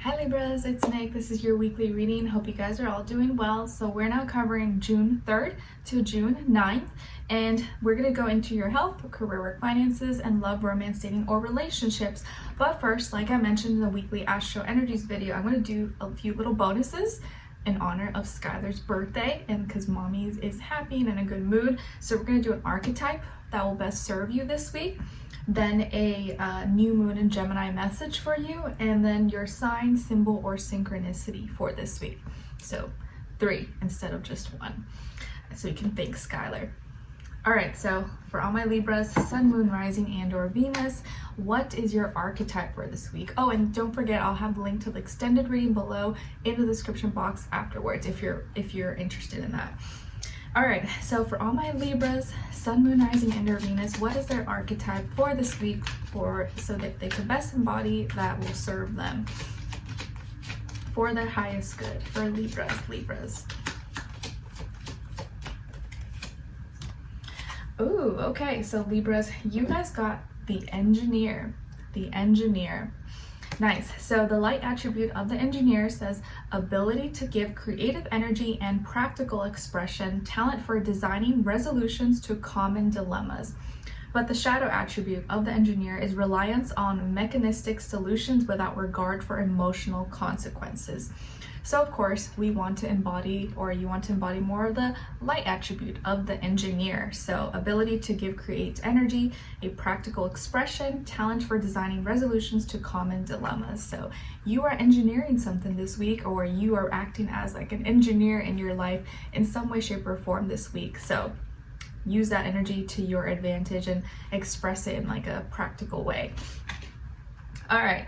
Hi Libras, it's Nick. This is your weekly reading. Hope you guys are all doing well. So we're now covering June 3rd to June 9th, and we're going to go into your health, career, work, finances, and love, romance, dating, or relationships. But first, like I mentioned in the weekly Astro Energies video, I'm going to do a few little bonuses in honor of Skylar's birthday and because mommy is happy and in a good mood. So we're going to do an archetype that will best serve you this week, then a new moon in Gemini message for you, and then your sign, symbol, or synchronicity for this week. So 3 instead of just 1, so you can thank Skylar. All right, so for all my Libras, Sun, Moon, Rising, and or Venus, what is your archetype for this week? Oh, and don't forget, I'll have the link to the extended reading below in the description box afterwards if you're interested in that. All right, so for all my Libras, Sun, Moon, Rising, and or Venus, what is their archetype for this week so that they can best embody that will serve them for their highest good for Libras? Ooh, okay, so Libras, you guys got the engineer. Nice. So the light attribute of the engineer says ability to give creative energy and practical expression, talent for designing resolutions to common dilemmas. But the shadow attribute of the engineer is reliance on mechanistic solutions without regard for emotional consequences. So of course, we want to embody, or you want to embody more of the light attribute of the engineer. So ability to give create energy, a practical expression, talent for designing resolutions to common dilemmas. So you are engineering something this week, or you are acting as like an engineer in your life in some way, shape, or form this week. So use that energy to your advantage and express it in like a practical way. All right.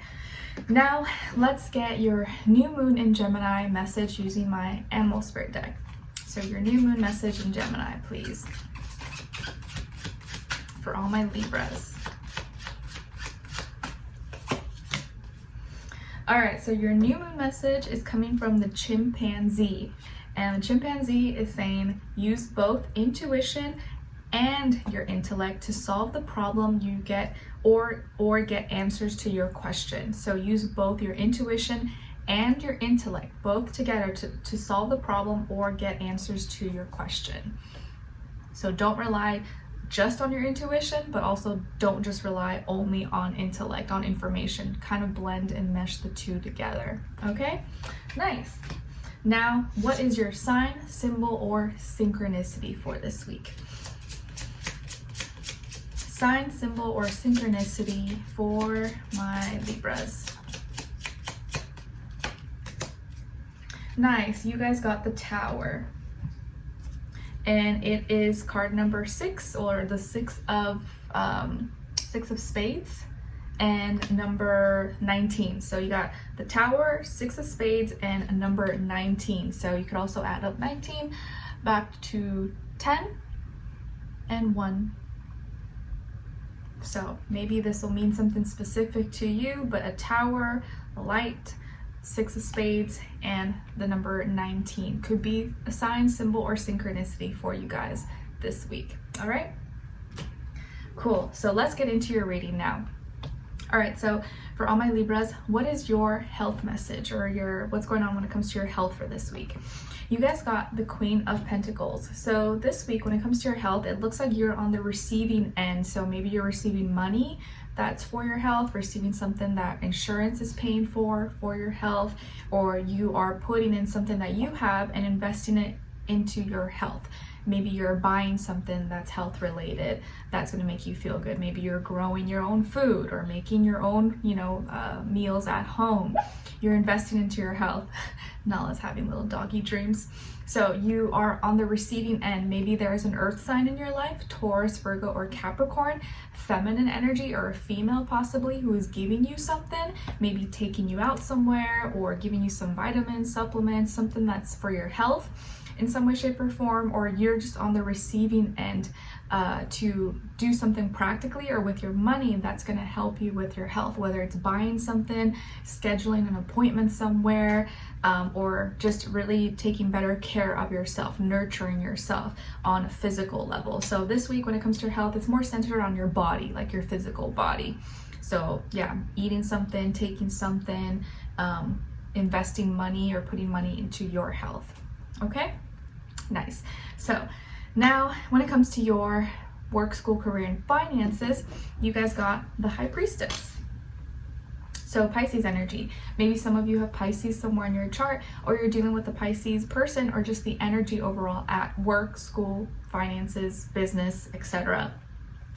Now, let's get your new moon in Gemini message using my animal spirit deck. So your new moon message in Gemini, please, for all my Libras. All right, so your new moon message is coming from the chimpanzee. And the chimpanzee is saying use both intuition and your intellect to solve the problem you get or get answers to your question. So use both your intuition and your intellect both together to solve the problem or get answers to your question. So don't rely just on your intuition, but also don't just rely only on intellect, on information. Kind of blend and mesh the two together. Okay, nice. Now, what is your sign, symbol, or synchronicity for this week? Sign, symbol, or synchronicity for my Libras. Nice, you guys got the Tower. And it is card number 6, or the 6 of spades, and number 19. So you got the Tower, 6 of spades, and a number 19. So you could also add up 19 back to 10 and 1. So maybe this will mean something specific to you, but a Tower, a light, 6 of spades, and the number 19 could be a sign, symbol, or synchronicity for you guys this week. All right, cool. So let's get into your reading now. All right, so for all my Libras, what is your health message, or what's going on when it comes to your health for this week? You guys got the Queen of Pentacles. So this week, when it comes to your health, it looks like you're on the receiving end. So maybe you're receiving money that's for your health, receiving something that insurance is paying for your health, or you are putting in something that you have and investing it into your health. Maybe you're buying something that's health related that's going to make you feel good. Maybe you're growing your own food or making your own, meals at home. You're investing into your health. Nala's having little doggy dreams. So you are on the receiving end. Maybe there's an earth sign in your life, Taurus, Virgo, or Capricorn, feminine energy, or a female possibly, who is giving you something, maybe taking you out somewhere or giving you some vitamins, supplements, something that's for your health in some way, shape, or form, or you're just on the receiving end to do something practically or with your money that's going to help you with your health, whether it's buying something, scheduling an appointment somewhere, or just really taking better care of yourself, nurturing yourself on a physical level. So this week, when it comes to your health, it's more centered on your body, like your physical body. So yeah, eating something, taking something, investing money or putting money into your health. Okay, nice. So now when it comes to your work, school, career, and finances, you guys got the High Priestess. So Pisces energy. Maybe some of you have Pisces somewhere in your chart, or you're dealing with a Pisces person, or just the energy overall at work, school, finances, business, etc.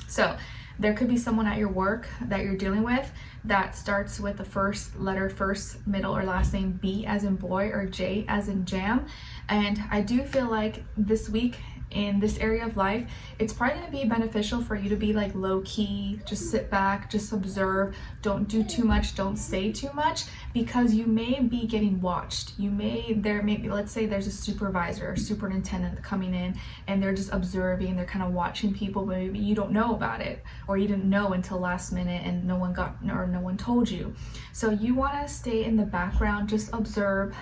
So there could be someone at your work that you're dealing with that starts with the first letter, first, middle, or last name B as in boy or J as in jam. And I do feel like this week in this area of life, it's probably going to be beneficial for you to be like low key, just sit back, just observe, don't do too much, don't say too much, because you may be getting watched. Let's say there's a supervisor or superintendent coming in and they're just observing, they're kind of watching people, but maybe you don't know about it, or you didn't know until last minute and no one told you. So you want to stay in the background, just observe,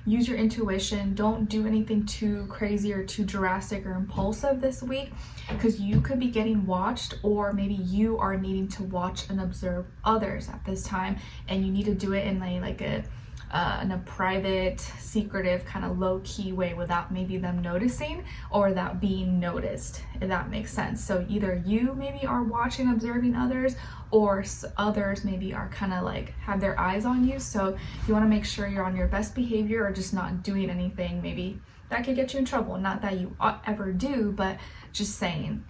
use your intuition. Don't do anything too crazy or too drastic or impulsive this week, because you could be getting watched, or maybe you are needing to watch and observe others at this time, and you need to do it in in a private, secretive, kind of low-key way without maybe them noticing or without being noticed, if that makes sense. So either you maybe are watching, observing others, or others maybe are kind of like have their eyes on you. So you want to make sure you're on your best behavior, or just not doing anything maybe that could get you in trouble. Not that you ever do, but just saying.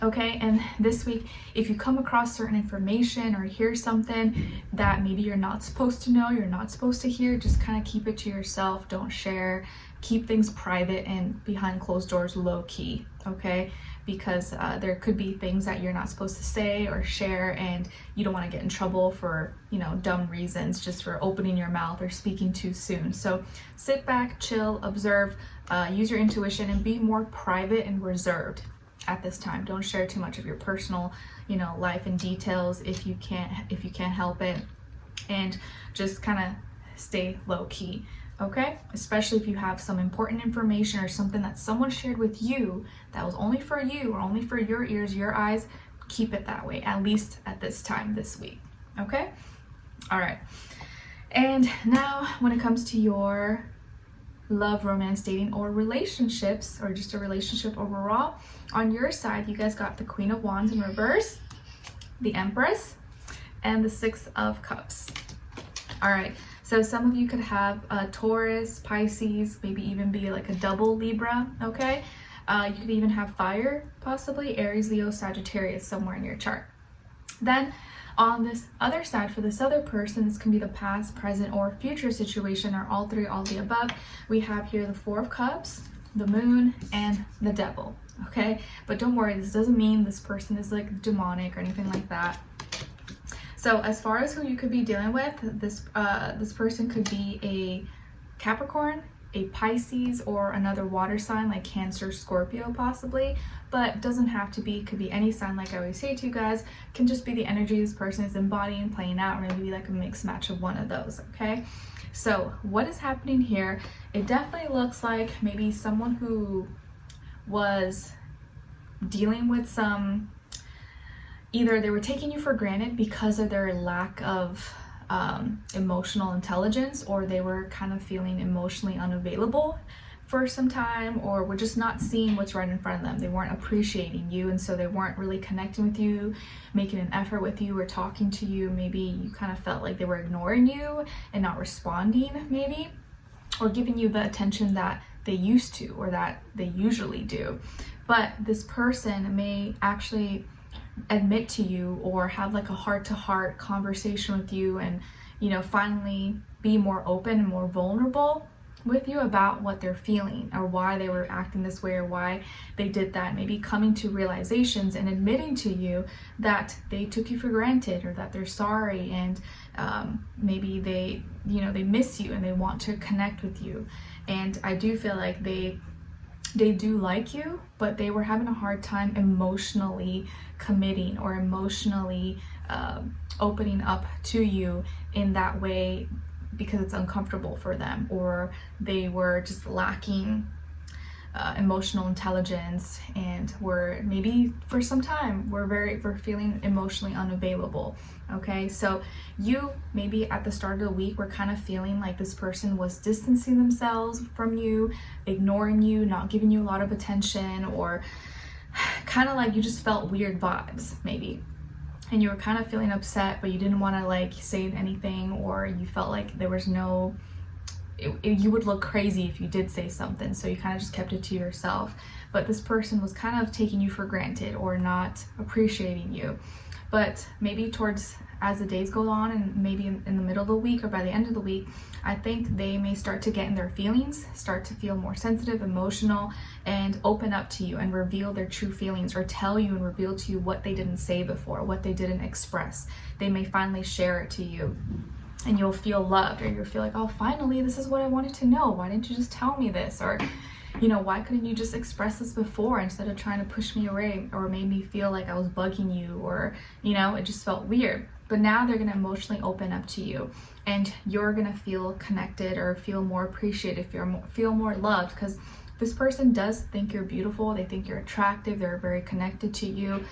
Okay, and this week, if you come across certain information or hear something that maybe you're not supposed to know, you're not supposed to hear, just kind of keep it to yourself. Don't share. Keep things private and behind closed doors, low key, okay? Because there could be things that you're not supposed to say or share, and you don't want to get in trouble for, dumb reasons, just for opening your mouth or speaking too soon. So sit back, chill, observe, use your intuition, and be more private and reserved at this time. Don't share too much of your personal, life and details if you can't help it, and just kind of stay low key. Okay, especially if you have some important information or something that someone shared with you that was only for you or only for your ears, your eyes, keep it that way, at least at this time this week. Okay, all right. And now when it comes to your love, romance, dating, or relationships, or just a relationship overall, on your side, you guys got the Queen of Wands in reverse, the Empress, and the Six of Cups. All right. So some of you could have a Taurus, Pisces, maybe even be like a double Libra, okay? You could even have fire, possibly Aries, Leo, Sagittarius somewhere in your chart. Then on this other side, for this other person, this can be the past, present, or future situation, or all three, all the above. We have here the Four of Cups, the Moon, and the Devil, okay? But don't worry, this doesn't mean this person is like demonic or anything like that. So as far as who you could be dealing with, this person could be a Capricorn, a Pisces, or another water sign like Cancer, Scorpio possibly, but doesn't have to be. Could be any sign, like I always say to you guys. Can just be the energy this person is embodying, playing out, or maybe like a mixed match of one of those, okay? So what is happening here? It definitely looks like maybe someone who was dealing with some, either they were taking you for granted because of their lack of emotional intelligence, or they were kind of feeling emotionally unavailable for some time, or were just not seeing what's right in front of them. They weren't appreciating you, and so they weren't really connecting with you, making an effort with you, or talking to you. Maybe you kind of felt like they were ignoring you and not responding, maybe, or giving you the attention that they used to, or that they usually do. But this person may actually admit to you, or have like a heart-to-heart conversation with you, and finally be more open and more vulnerable with you about what they're feeling, or why they were acting this way, or why they did that. Maybe coming to realizations and admitting to you that they took you for granted, or that they're sorry, and maybe they miss you and they want to connect with you. And I do feel like they do like you, but they were having a hard time emotionally committing, or emotionally opening up to you in that way, because it's uncomfortable for them, or they were just lacking emotional intelligence, and we're maybe for some time we're feeling emotionally unavailable. Okay, so you maybe at the start of the week were kind of feeling like this person was distancing themselves from you, ignoring you, not giving you a lot of attention, or kind of like you just felt weird vibes maybe, and you were kind of feeling upset, but you didn't want to like say anything, or you felt like there was no, you would look crazy if you did say something, so you kind of just kept it to yourself. But this person was kind of taking you for granted or not appreciating you. But maybe towards, as the days go on, and maybe in the middle of the week or by the end of the week, I think they may start to get in their feelings, start to feel more sensitive, emotional, and open up to you and reveal their true feelings, or tell you and reveal to you what they didn't say before, what they didn't express. They may finally share it to you, and you'll feel loved, or you'll feel like, oh, finally, this is what I wanted to know. Why didn't you just tell me this? Or, you know, why couldn't you just express this before instead of trying to push me away, or made me feel like I was bugging you, or, you know, it just felt weird. But now they're going to emotionally open up to you, and you're going to feel connected or feel more appreciated, feel more loved, because this person does think you're beautiful. They think you're attractive. They're very connected to you.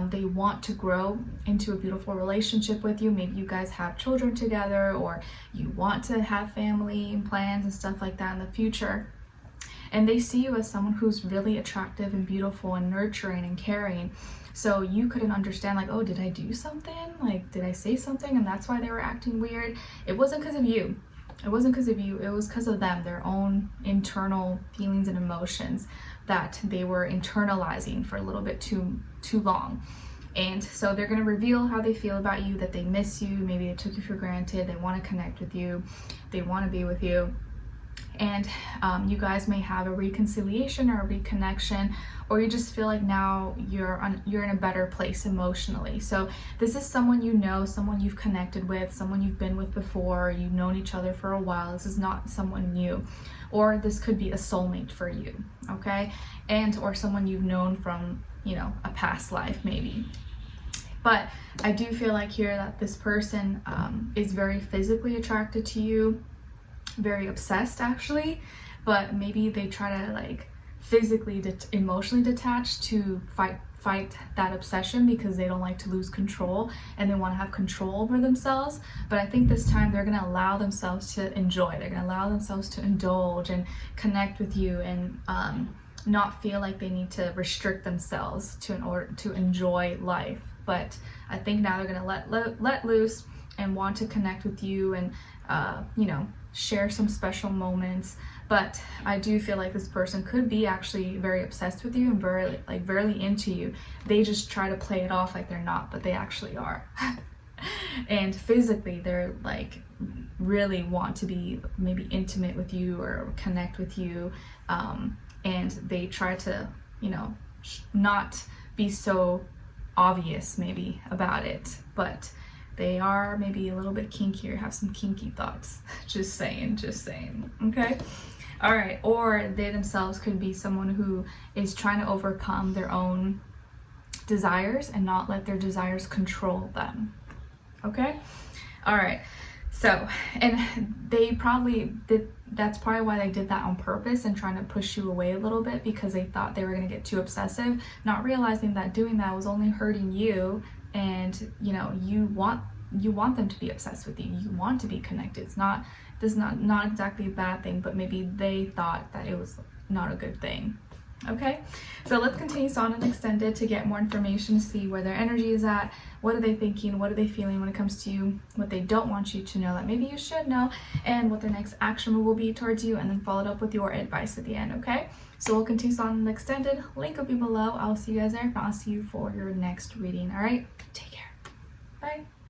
They want to grow into a beautiful relationship with you. Maybe you guys have children together, or you want to have family and plans and stuff like that in the future. And they see you as someone who's really attractive and beautiful and nurturing and caring. So you couldn't understand, like, oh, did I do something? Like, did I say something? And that's why they were acting weird. It wasn't because of you. It wasn't because of you. It was because of them, their own internal feelings and emotions that they were internalizing for a little bit too long. And so they're going to reveal how they feel about you, that they miss you. Maybe they took you for granted. They want to connect with you. They want to be with you. And you guys may have a reconciliation or a reconnection, or you just feel like now you're in a better place emotionally. So this is someone you know, someone you've connected with, someone you've been with before, you've known each other for a while. This is not someone new, or this could be a soulmate for you, okay? And or someone you've known from, you know, a past life maybe. But I do feel like here that this person is very physically attracted to you, very obsessed actually, but maybe they try to like physically emotionally detach to fight that obsession, because they don't like to lose control and they want to have control over themselves. But I think this time they're going to allow themselves to enjoy. They're going to allow themselves to indulge and connect with you, and not feel like they need to restrict themselves in order to enjoy life. But I think now they're going to let loose and want to connect with you, and you know, share some special moments. But I do feel like this person could be actually very obsessed with you and very into you. They just try to play it off like they're not, but they actually are. And physically they're like really want to be maybe intimate with you or connect with you, and they try to, you know, not be so obvious maybe about it, but they are maybe a little bit kinkier, have some kinky thoughts. Just saying, okay? All right, or they themselves could be someone who is trying to overcome their own desires and not let their desires control them, okay? All right, so, and they probably did, that's probably why they did that on purpose and trying to push you away a little bit, because they thought they were gonna get too obsessive, not realizing that doing that was only hurting you. And you know, you want them to be obsessed with you. You want to be connected. It's not exactly a bad thing, but maybe they thought that it was not a good thing. Okay, so let's continue on and extended to get more information, see where their energy is at, what are they thinking, what are they feeling when it comes to you, what they don't want you to know that maybe you should know, and what their next action move will be towards you, and then followed up with your advice at the end. Okay, so we'll continue on and extended. Link will be below. I'll see you guys there. I'll see you for your next reading. All right, take care. Bye.